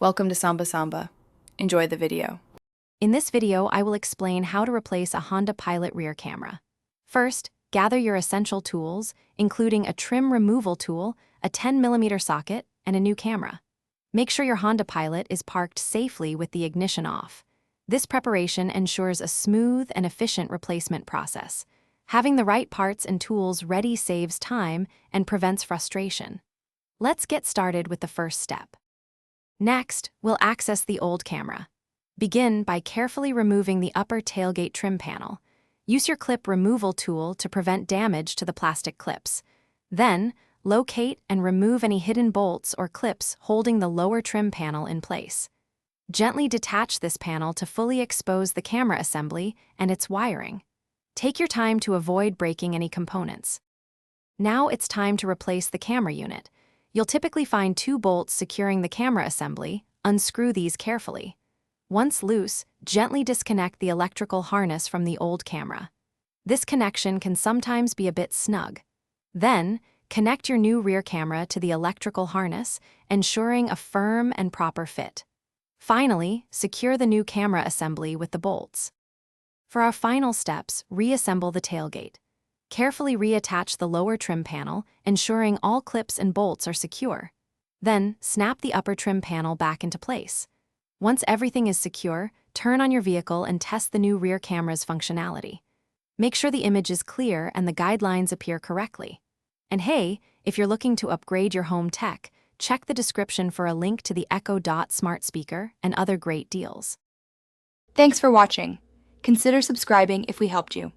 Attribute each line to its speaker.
Speaker 1: Welcome to Samba Samba. Enjoy the video.
Speaker 2: In this video, I will explain how to replace a Honda Pilot rear camera. First, gather your essential tools, including a trim removal tool, a 10mm socket, and a new camera. Make sure your Honda Pilot is parked safely with the ignition off. This preparation ensures a smooth and efficient replacement process. Having the right parts and tools ready saves time and prevents frustration. Let's get started with the first step. Next, we'll access the old camera. Begin by carefully removing the upper tailgate trim panel. Use your clip removal tool to prevent damage to the plastic clips. Then, locate and remove any hidden bolts or clips holding the lower trim panel in place. Gently detach this panel to fully expose the camera assembly and its wiring. Take your time to avoid breaking any components. Now it's time to replace the camera unit. You'll typically find 2 bolts securing the camera assembly. Unscrew these carefully. Once loose, gently disconnect the electrical harness from the old camera. This connection can sometimes be a bit snug. Then, connect your new rear camera to the electrical harness, ensuring a firm and proper fit. Finally, secure the new camera assembly with the bolts. For our final steps, reassemble the tailgate. Carefully reattach the lower trim panel, ensuring all clips and bolts are secure. Then, snap the upper trim panel back into place. Once everything is secure, turn on your vehicle and test the new rear camera's functionality. Make sure the image is clear and the guidelines appear correctly. And hey, if you're looking to upgrade your home tech, check the description for a link to the Echo Dot smart speaker and other great deals.
Speaker 1: Thanks for watching. Consider subscribing if we helped you.